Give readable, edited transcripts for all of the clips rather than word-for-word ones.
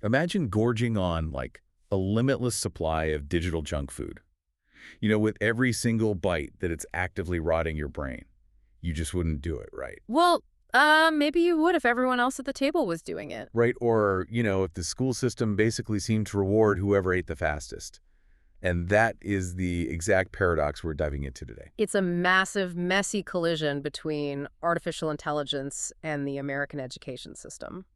Imagine gorging on, like, a limitless supply of digital junk food. With every single bite that it's actively rotting your brain. You just wouldn't do it, right? Well, maybe you would if everyone else at the table was doing it. Right, or, if the school system basically seemed to reward whoever ate the fastest. And that is the exact paradox we're diving into today. It's a massive, messy collision between artificial intelligence and the American education system.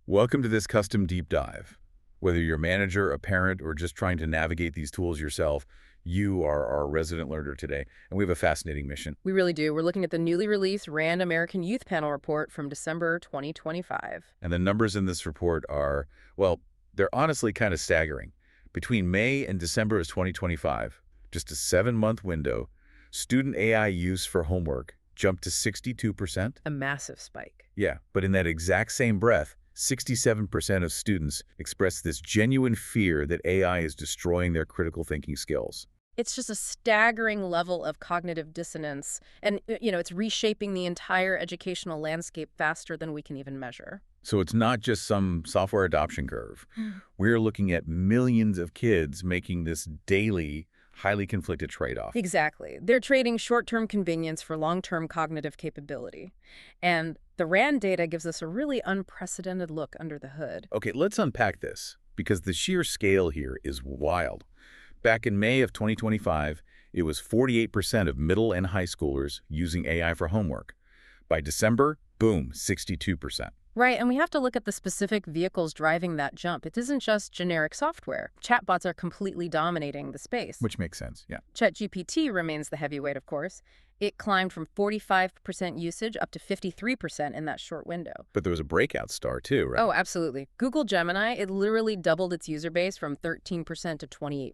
Welcome to this custom deep dive. Whether you're a manager, a parent, or just trying to navigate these tools yourself, you are our resident learner today, and we have a fascinating mission. We really do. We're looking at the newly released RAND American Youth Panel Report from December 2025. And the numbers in this report are, well, they're honestly kind of staggering. Between May and December of 2025, just a 7-month window, student AI use for homework jumped to 62%. A massive spike. Yeah, but in that exact same breath, 67% of students expressed this genuine fear that AI is destroying their critical thinking skills. It's just a staggering level of cognitive dissonance. And, it's reshaping the entire educational landscape faster than we can even measure. So it's not just some software adoption curve. We're looking at millions of kids making this daily, highly conflicted trade-off. Exactly. They're trading short-term convenience for long-term cognitive capability. And the RAND data gives us a really unprecedented look under the hood. Okay, let's unpack this, because the sheer scale here is wild. Back in May of 2025, it was 48% of middle and high schoolers using AI for homework. By December, boom, 62%. Right, and we have to look at the specific vehicles driving that jump. It isn't just generic software. Chatbots are completely dominating the space. Which makes sense, yeah. ChatGPT remains the heavyweight, of course. It climbed from 45% usage up to 53% in that short window. But there was a breakout star too, right? Oh, absolutely. Google Gemini, it literally doubled its user base from 13% to 28%.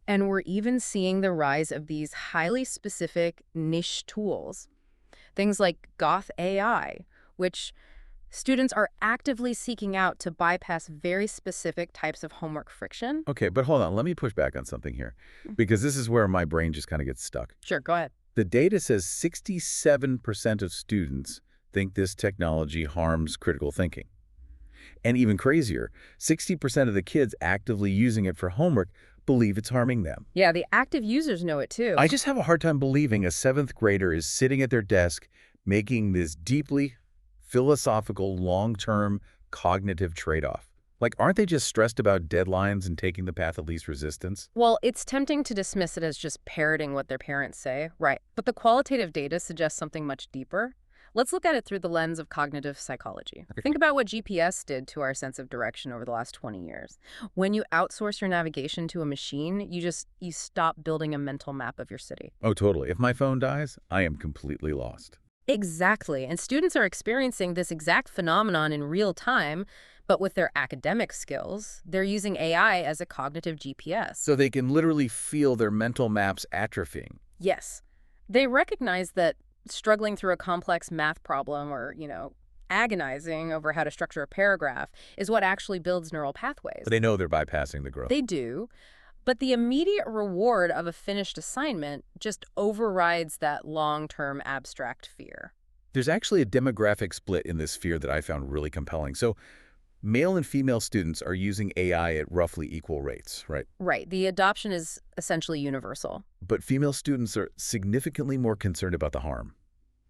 And we're even seeing the rise of these highly specific niche tools. Things like Goth AI, which students are actively seeking out to bypass very specific types of homework friction. Okay, but hold on. Let me push back on something here, because this is where my brain just kind of gets stuck. Sure, go ahead. The data says 67% of students think this technology harms critical thinking. And even crazier, 60% of the kids actively using it for homework believe it's harming them. Yeah, the active users know it too. I just have a hard time believing a 7th grader is sitting at their desk making this deeply philosophical, long-term cognitive trade-off. Like, aren't they just stressed about deadlines and taking the path of least resistance? Well, it's tempting to dismiss it as just parroting what their parents say, right? But the qualitative data suggests something much deeper. Let's look at it through the lens of cognitive psychology. Think about what GPS did to our sense of direction over the last 20 years. When you outsource your navigation to a machine, you stop building a mental map of your city. Oh, totally. If my phone dies, I am completely lost. Exactly. And students are experiencing this exact phenomenon in real time, but with their academic skills, they're using AI as a cognitive GPS. So they can literally feel their mental maps atrophying. Yes. They recognize that struggling through a complex math problem or, agonizing over how to structure a paragraph is what actually builds neural pathways. But they know they're bypassing the growth. They do. But the immediate reward of a finished assignment just overrides that long-term abstract fear. There's actually a demographic split in this fear that I found really compelling. So male and female students are using AI at roughly equal rates, right? Right. The adoption is essentially universal. But female students are significantly more concerned about the harm.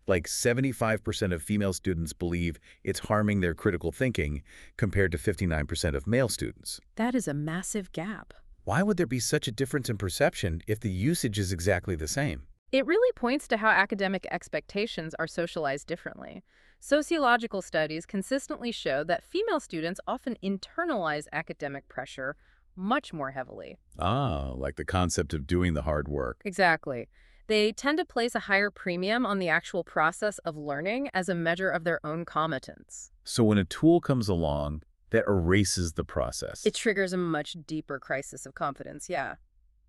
Like 75% of female students believe it's harming their critical thinking compared to 59% of male students. That is a massive gap. Why would there be such a difference in perception if the usage is exactly the same? It really points to how academic expectations are socialized differently. Sociological studies consistently show that female students often internalize academic pressure much more heavily. Ah, like the concept of doing the hard work. Exactly. They tend to place a higher premium on the actual process of learning as a measure of their own competence. So when a tool comes along that erases the process, It triggers a much deeper crisis of confidence, yeah.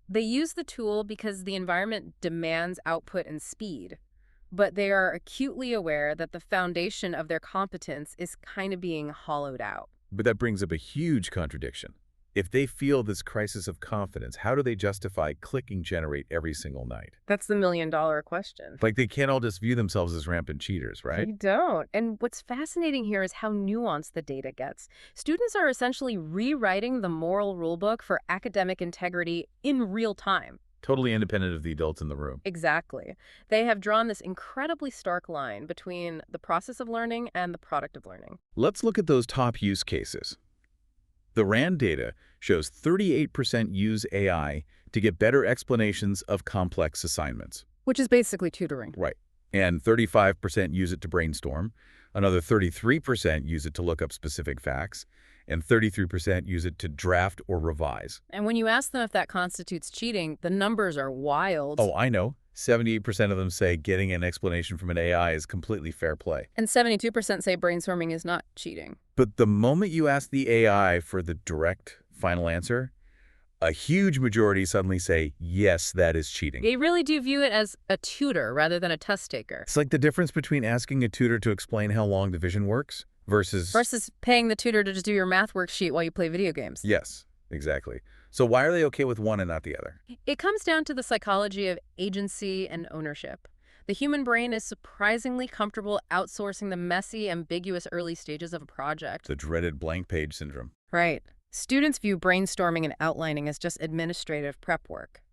They use the tool because the environment demands output and speed, but they are acutely aware that the foundation of their competence is kind of being hollowed out. But that brings up a huge contradiction. If they feel this crisis of confidence, how do they justify clicking generate every single night? That's the million-dollar question. Like, they can't all just view themselves as rampant cheaters, right? They don't. And what's fascinating here is how nuanced the data gets. Students are essentially rewriting the moral rulebook for academic integrity in real time. Totally independent of the adults in the room. Exactly. They have drawn this incredibly stark line between the process of learning and the product of learning. Let's look at those top use cases. The RAND data shows 38% use AI to get better explanations of complex assignments. Which is basically tutoring. Right. And 35% use it to brainstorm. Another 33% use it to look up specific facts. And 33% use it to draft or revise. And when you ask them if that constitutes cheating, the numbers are wild. Oh, I know. 78% of them say getting an explanation from an AI is completely fair play. And 72% say brainstorming is not cheating. But the moment you ask the AI for the direct final answer, a huge majority suddenly say, yes, that is cheating. They really do view it as a tutor rather than a test taker. It's like the difference between asking a tutor to explain how long division works versus paying the tutor to just do your math worksheet while you play video games. Yes, exactly. So why are they okay with one and not the other? It comes down to the psychology of agency and ownership. The human brain is surprisingly comfortable outsourcing the messy, ambiguous early stages of a project. The dreaded blank page syndrome. Right. Students view brainstorming and outlining as just administrative prep work.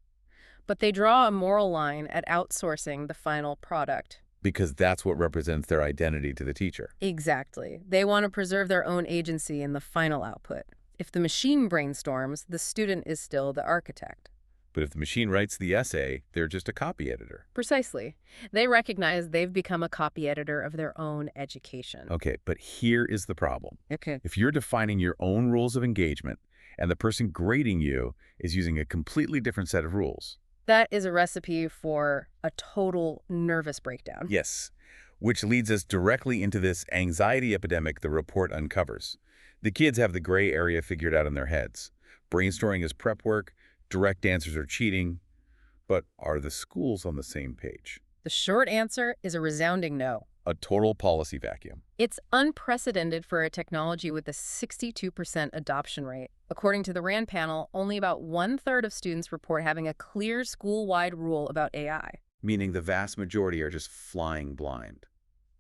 But they draw a moral line at outsourcing the final product. Because that's what represents their identity to the teacher. Exactly. They want to preserve their own agency in the final output. If the machine brainstorms, the student is still the architect. But if the machine writes the essay, they're just a copy editor. Precisely. They recognize they've become a copy editor of their own education. Okay, but here is the problem. Okay. If you're defining your own rules of engagement and the person grading you is using a completely different set of rules. That is a recipe for a total nervous breakdown. Yes, which leads us directly into this anxiety epidemic the report uncovers. The kids have the gray area figured out in their heads. Brainstorming is prep work, direct answers are cheating. But are the schools on the same page? The short answer is a resounding no. A total policy vacuum. It's unprecedented for a technology with a 62% adoption rate. According to the RAND panel, only about 1/3 of students report having a clear school-wide rule about AI. Meaning the vast majority are just flying blind.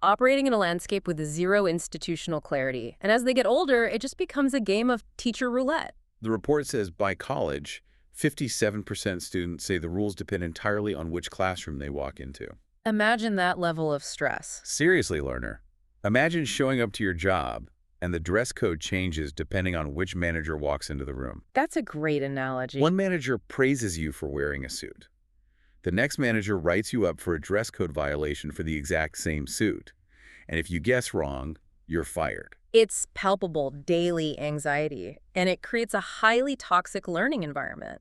Operating in a landscape with zero institutional clarity. And as they get older, it just becomes a game of teacher roulette. The report says by college, 57% students say the rules depend entirely on which classroom they walk into. Imagine that level of stress. Seriously, learner. Imagine showing up to your job and the dress code changes depending on which manager walks into the room. That's a great analogy. One manager praises you for wearing a suit. The next manager writes you up for a dress code violation for the exact same suit. And if you guess wrong, you're fired. It's palpable daily anxiety, and it creates a highly toxic learning environment.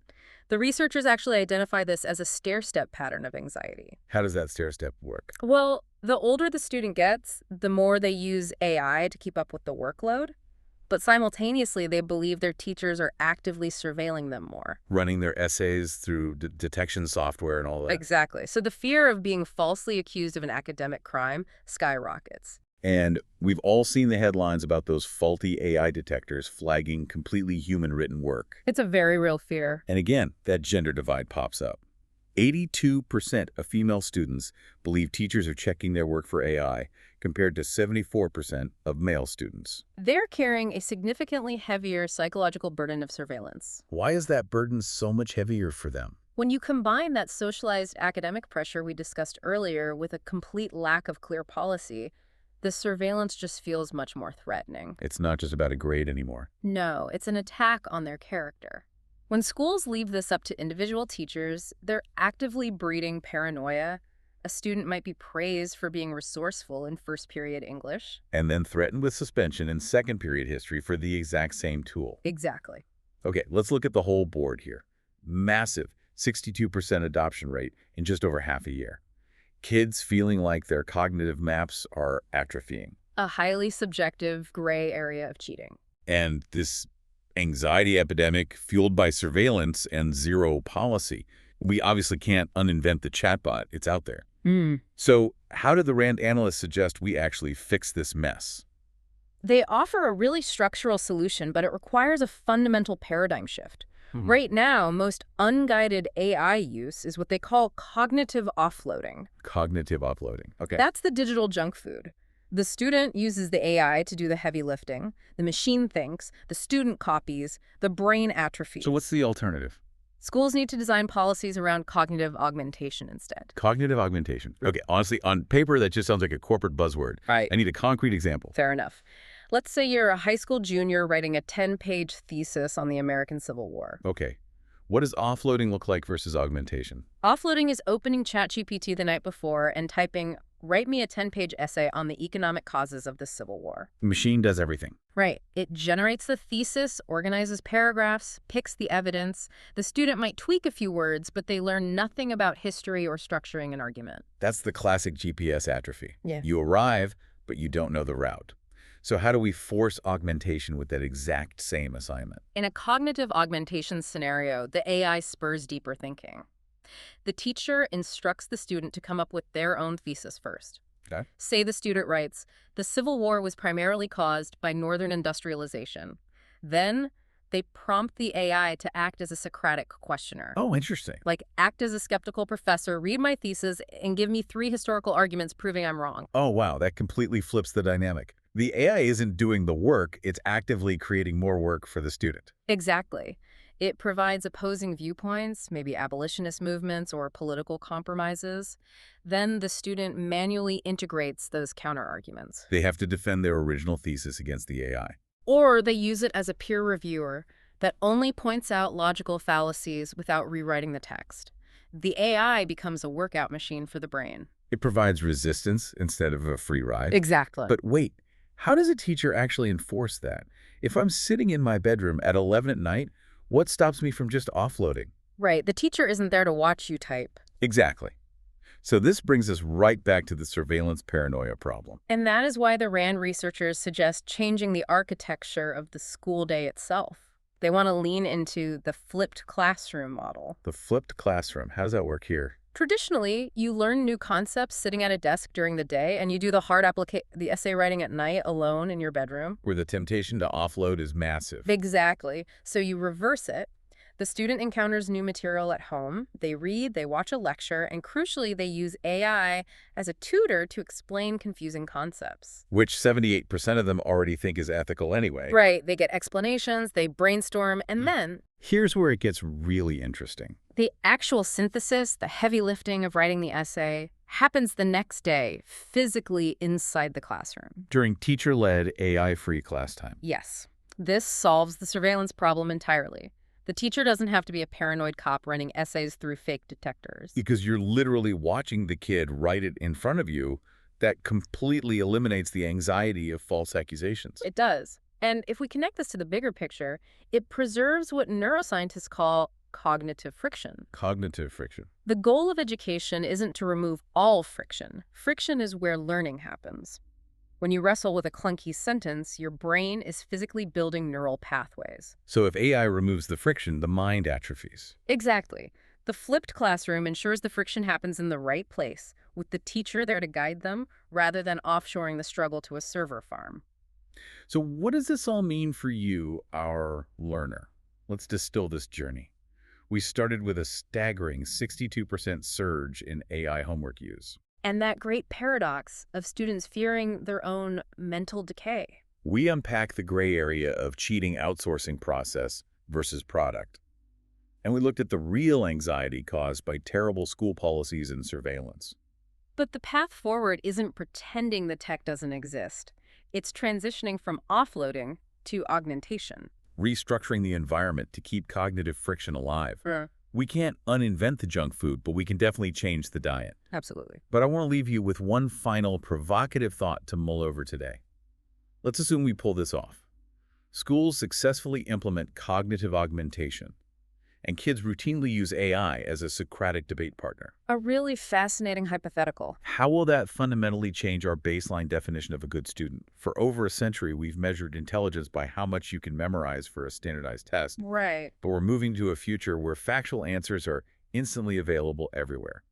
The researchers actually identify this as a stair-step pattern of anxiety. How does that stair-step work? Well, the older the student gets, the more they use AI to keep up with the workload. But simultaneously, they believe their teachers are actively surveilling them more. Running their essays through detection software and all that. Exactly. So the fear of being falsely accused of an academic crime skyrockets. And we've all seen the headlines about those faulty AI detectors flagging completely human-written work. It's a very real fear. And again, that gender divide pops up. 82% of female students believe teachers are checking their work for AI, compared to 74% of male students. They're carrying a significantly heavier psychological burden of surveillance. Why is that burden so much heavier for them? When you combine that socialized academic pressure we discussed earlier with a complete lack of clear policy, the surveillance just feels much more threatening. It's not just about a grade anymore. No, it's an attack on their character. When schools leave this up to individual teachers, they're actively breeding paranoia. A student might be praised for being resourceful in first period English. And then threatened with suspension in second period history for the exact same tool. Exactly. Okay, let's look at the whole board here. Massive 62% adoption rate in just over half a year. Kids feeling like their cognitive maps are atrophying. A highly subjective gray area of cheating. And this anxiety epidemic fueled by surveillance and zero policy. We obviously can't uninvent the chatbot. It's out there. So how did the RAND analysts suggest we actually fix this mess? They offer a really structural solution, but it requires a fundamental paradigm shift. Right now, most unguided AI use is what they call cognitive offloading. Cognitive offloading. Okay. That's the digital junk food. The student uses the AI to do the heavy lifting. The machine thinks. The student copies. The brain atrophies. So what's the alternative? Schools need to design policies around cognitive augmentation instead. Cognitive augmentation. Okay, honestly, on paper, that just sounds like a corporate buzzword. Right. I need a concrete example. Fair enough. Let's say you're a high school junior writing a 10-page thesis on the American Civil War. Okay. What does offloading look like versus augmentation? Offloading is opening ChatGPT the night before and typing, "Write me a 10-page essay on the economic causes of the Civil War." The machine does everything. Right. It generates the thesis, organizes paragraphs, picks the evidence. The student might tweak a few words, but they learn nothing about history or structuring an argument. That's the classic GPS atrophy. Yeah. You arrive, but you don't know the route. So how do we force augmentation with that exact same assignment? In a cognitive augmentation scenario, the AI spurs deeper thinking. The teacher instructs the student to come up with their own thesis first. Okay. Say the student writes, "The Civil War was primarily caused by Northern industrialization." Then they prompt the AI to act as a Socratic questioner. Oh, interesting. Like, act as a skeptical professor, read my thesis, and give me 3 historical arguments proving I'm wrong. Oh, wow, that completely flips the dynamic. The AI isn't doing the work, it's actively creating more work for the student. Exactly. It provides opposing viewpoints, maybe abolitionist movements or political compromises. Then the student manually integrates those counterarguments. They have to defend their original thesis against the AI. Or they use it as a peer reviewer that only points out logical fallacies without rewriting the text. The AI becomes a workout machine for the brain. It provides resistance instead of a free ride. Exactly. But wait, how does a teacher actually enforce that? If I'm sitting in my bedroom at 11 at night, what stops me from just offloading? Right. The teacher isn't there to watch you type. Exactly. So this brings us right back to the surveillance paranoia problem. And that is why the RAND researchers suggest changing the architecture of the school day itself. They want to lean into the flipped classroom model. The flipped classroom, how does that work here? Traditionally, you learn new concepts sitting at a desk during the day, and you do the essay writing at night alone in your bedroom. Where the temptation to offload is massive. Exactly. So you reverse it. The student encounters new material at home. They read, they watch a lecture, and crucially, they use AI as a tutor to explain confusing concepts. Which 78% of them already think is ethical anyway. Right. They get explanations, they brainstorm, and then Here's where it gets really interesting. the actual synthesis, the heavy lifting of writing the essay, happens the next day, physically inside the classroom. During teacher-led AI-free class time. Yes. This solves the surveillance problem entirely. The teacher doesn't have to be a paranoid cop running essays through fake detectors. Because you're literally watching the kid write it in front of you. That completely eliminates the anxiety of false accusations. It does. And if we connect this to the bigger picture, it preserves what neuroscientists call cognitive friction. Cognitive friction. The goal of education isn't to remove all friction. Friction is where learning happens. When you wrestle with a clunky sentence, your brain is physically building neural pathways. So if AI removes the friction, the mind atrophies. Exactly. The flipped classroom ensures the friction happens in the right place, with the teacher there to guide them, rather than offshoring the struggle to a server farm. So what does this all mean for you, our learner? Let's distill this journey. We started with a staggering 62% surge in AI homework use. And that great paradox of students fearing their own mental decay. We unpack the gray area of cheating outsourcing process versus product. And we looked at the real anxiety caused by terrible school policies and surveillance. But the path forward isn't pretending the tech doesn't exist. It's transitioning from offloading to augmentation. Restructuring the environment to keep cognitive friction alive. We can't uninvent the junk food, but we can definitely change the diet. Absolutely. But I want to leave you with one final provocative thought to mull over today. Let's assume we pull this off. Schools successfully implement cognitive augmentation, and kids routinely use AI as a Socratic debate partner. A really fascinating hypothetical. How will that fundamentally change our baseline definition of a good student? For over a century, we've measured intelligence by how much you can memorize for a standardized test. Right. But we're moving to a future where factual answers are instantly available everywhere.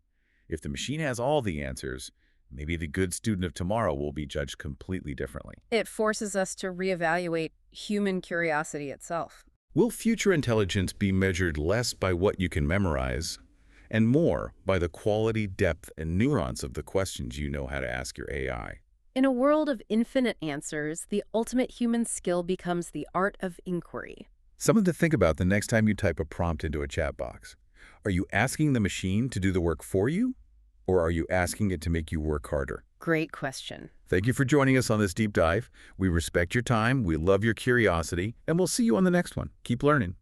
If the machine has all the answers, maybe the good student of tomorrow will be judged completely differently. It forces us to reevaluate human curiosity itself. Will future intelligence be measured less by what you can memorize and more by the quality, depth, and nuance of the questions you know how to ask your AI? In a world of infinite answers, the ultimate human skill becomes the art of inquiry. Something to think about the next time you type a prompt into a chat box. Are you asking the machine to do the work for you, or are you asking it to make you work harder? Great question. Thank you for joining us on this deep dive. We respect your time, we love your curiosity, and we'll see you on the next one. Keep learning.